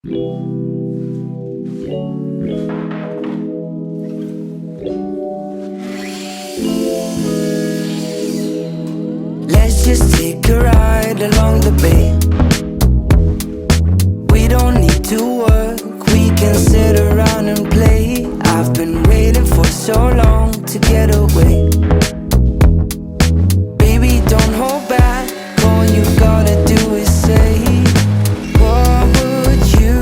Let's just take a ride along the bay. We don't need to work, we can sit around and play. I've been waiting for so long to get away. Baby, don't hold back, all you gotta do is say, what would you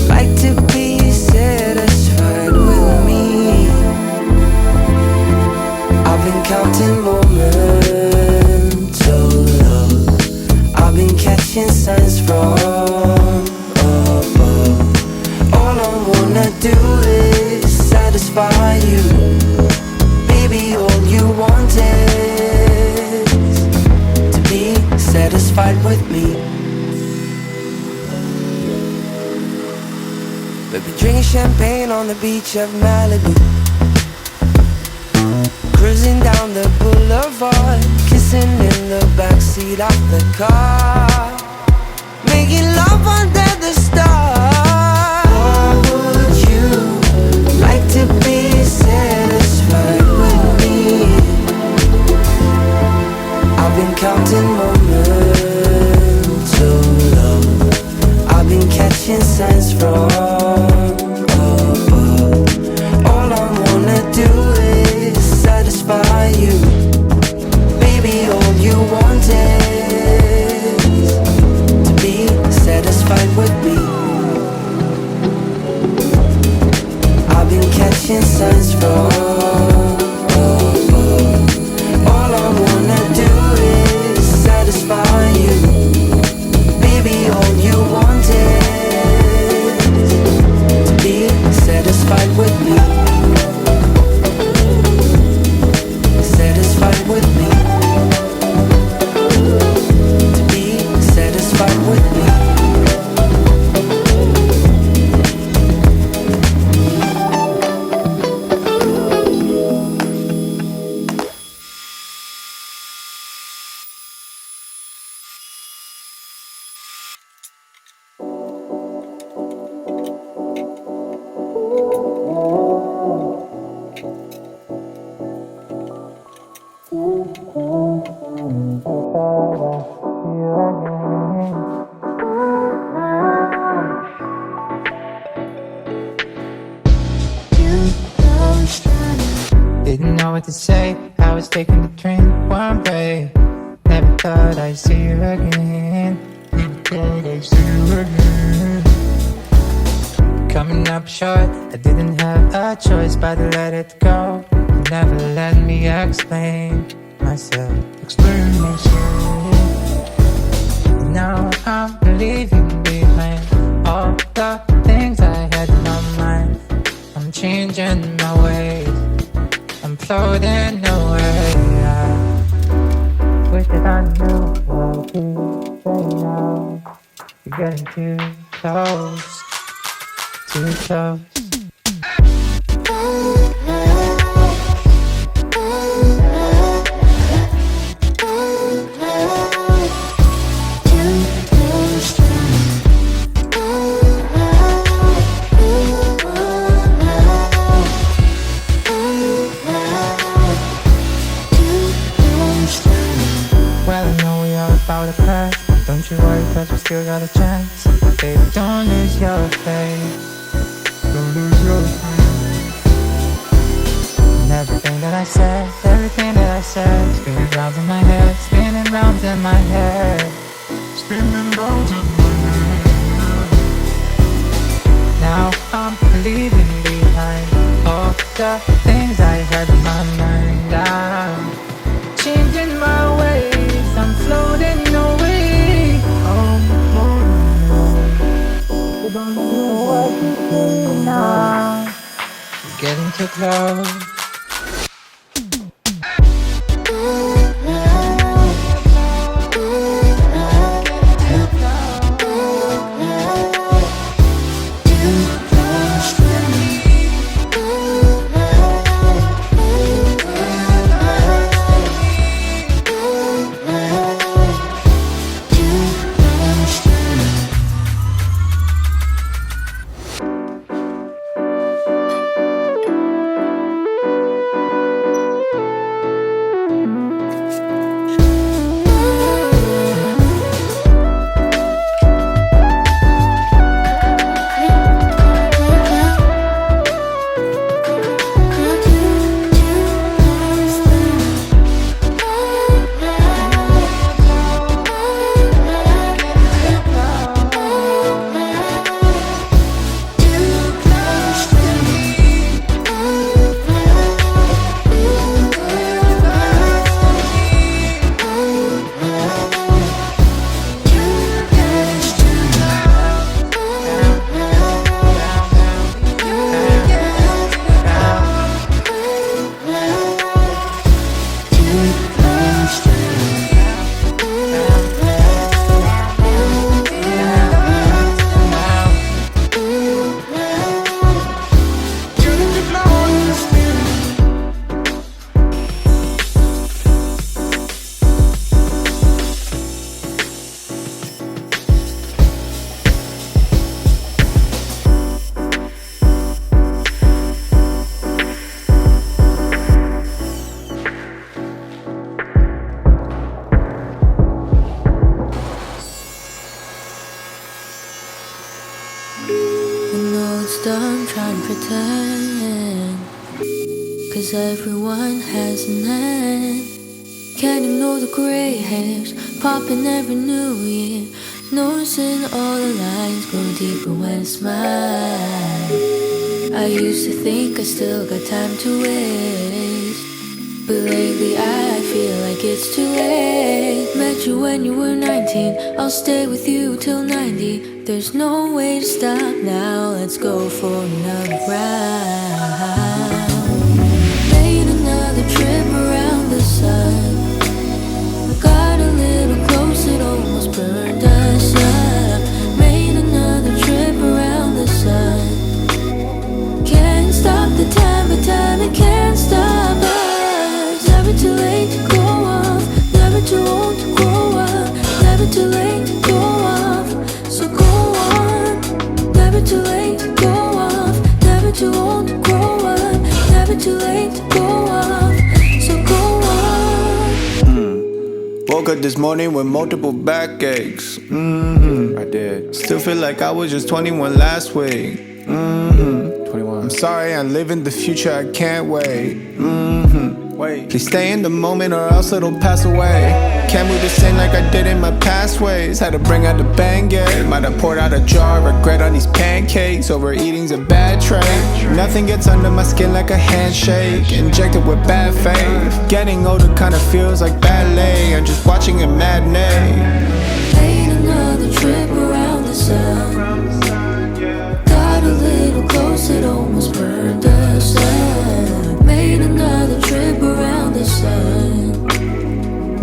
like to be satisfied with me? I've been counting moments of love, I've been catching signs from above. All I wanna do is satisfy you. Baby, all you want is to be satisfied with me. Baby, drinking champagne on the beach of Malibu, cruising down the boulevard, kissing in the backseat of the car, making love under the stars. What would you like to be satisfied with me? I've been counting moments of love, I've been catching signs from above. All I wanna do is satisfy you. Baby, all you want is to be satisfied with me. I've been catching signs from above. All I wanna do is satisfy you. Baby, all you want is to be satisfied with me. Satisfied with me. To be satisfied with me. Didn't know what to say, I was taking the train one way. Never thought I'd see you again. Never thought I'd see you again. Coming up short, I didn't have a choice but to let it go. You never let me explain myself. Explain myself. Now I'm leaving behind all the things I had in my mind. I'm changing my ways, I'm floating away. I wish that I knew what you say now. You're getting too close, too close. Don't you worry, cause we still got a chance. Baby, don't lose your faith. Don't lose your faith. And everything that I said, spinning round in my head, spinning round in my head, spinning round in my head. Now I'm leaving behind all the things I had in my mind. I'm changing my ways, I'm floating away. Don't know what to say now. We're getting too close. I know it's dumb trying to pretend, 'cause everyone has an end. Can't ignore the gray hairs popping every new year. Noticing all the lines grow deeper when I smile. I used to think I still got time to waste, but lately I feel like it's too late. Met you when you were 19, I'll stay with you till 90. There's no way to stop now, let's go for another round. Made another trip around the sun. Got a little close, it almost burned us up. Made another trip around the sun. Can't stop the time, but time it can't stop us. Never too late to go off, never too old to grow up. Never too late to go off, so go on. Never too late to go off, never too old to grow up. Never too late to go off, so go on. Woke up this morning with multiple backaches. I did. Still feel like I was just 21 last week. 21. I'm sorry, I'm living the future, I can't wait. Wait. Please stay in the moment or else it'll pass away. Can't move the same like I did in my past ways. Had to bring out the Bengay. Might have poured out a jar of regret on these pancakes. Overeating's a bad trait. Nothing gets under my skin like a handshake. Injected with bad faith. Getting older kinda feels like ballet. I'm just watching a matinee. Made another trip around the sun. Got a little close, it almost burned us up. Made another trip around the sun.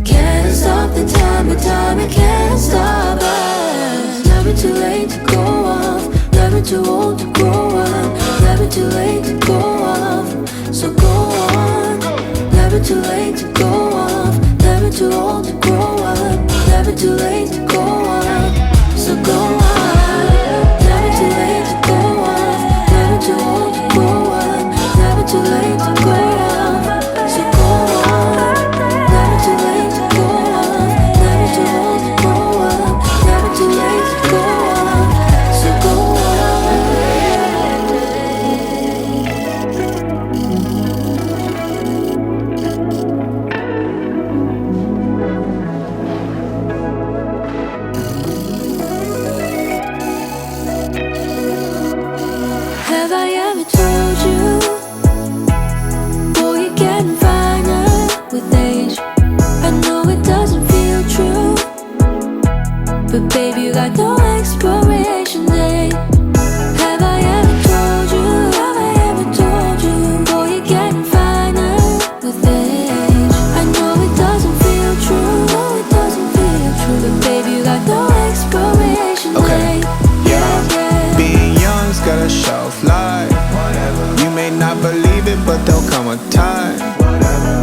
Can't stop the time, but time it can't stop us. Never too late to go off, never too old to grow up. Never too late to go off, so go on. Never too late to go off, never too old to grow up. Never too late to go off, so go on. Never too late to go off, never too old to grow up. Never too late to go off, so go on. Never too late to go off, never too old to grow up. Never too late to go off, so go on. Have I ever told you, boy, you're getting finer with age? I know it doesn't feel true, but baby, you got no expiration date. Have I ever told you, have I ever told you, boy, you're getting finer with age? I know it doesn't feel true, no, it doesn't feel true, but baby, you got no expiration Okay. date. Being young's got a shelf life. You may not believe it, but there'll come a time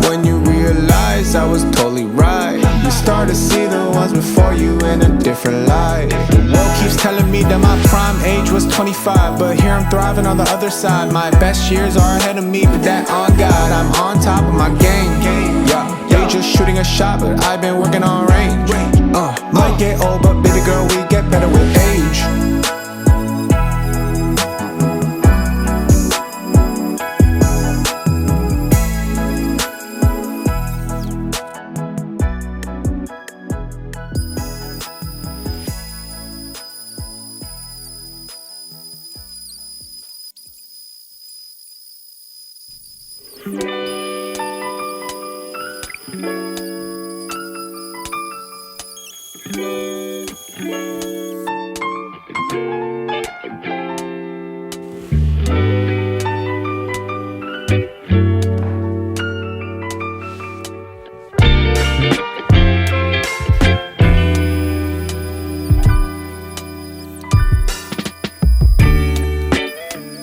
when you realize I was totally right. You start to see the ones before you in a different light. The world keeps telling me that my prime age was 25, but here I'm thriving on the other side. My best years are ahead of me, but that on God, I'm on top of my game. Yeah, they just shooting a shot, but I've been working on range. Might get old, but baby girl, we get better with age.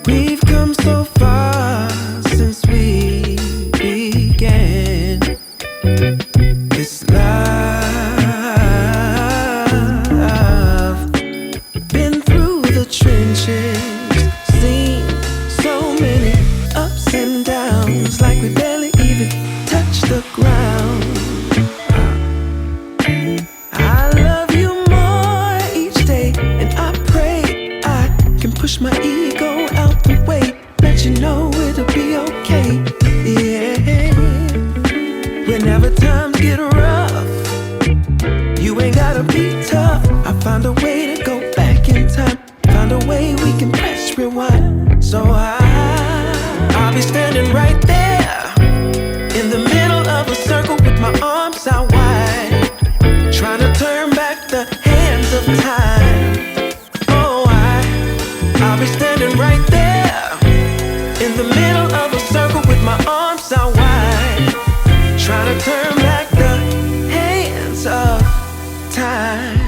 We've come so far since we push my ego out the way, let you know it'll be okay. Yeah. Whenever times get rough, you ain't gotta be tough. I found a way to go back in time, found a way we can press rewind. So I'll be standing right there in the middle of a circle with my arms out wide, trying to turn back the hands of time. Oh, I'll be standing right there in the middle of a circle with my arms out wide, trying to turn back the hands of time.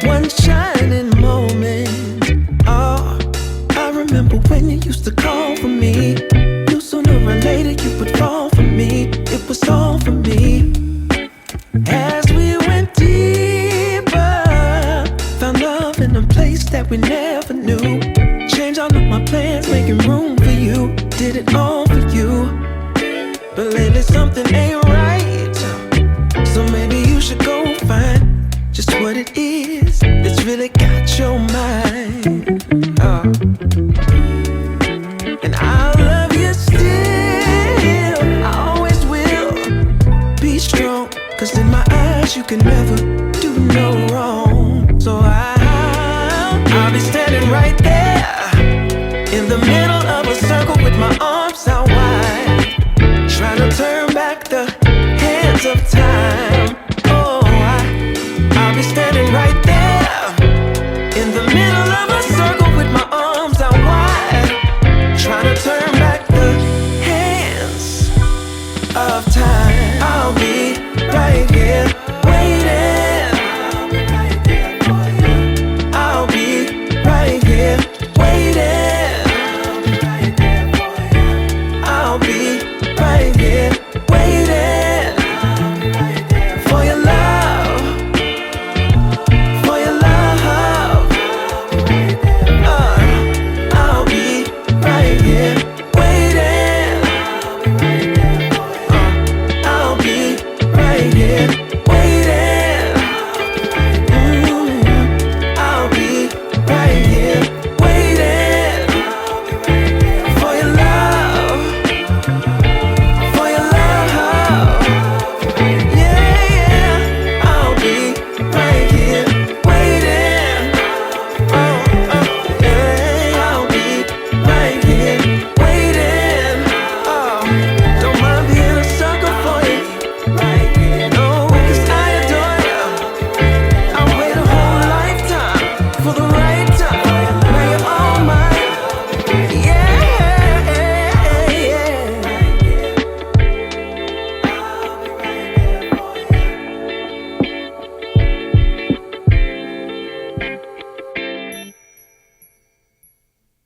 One shining moment. Oh, I remember when you used to call for me. Knew sooner or later you would fall for me. It was all for me. As we went deeper, found love in a place that we never knew. Changed all of my plans, making room for you. Did it all for you. But lately something ain't right, so maybe you should go find just what it is that's really got your mind. And I'll love you still, I always will. Be strong, cause in my eyes you can never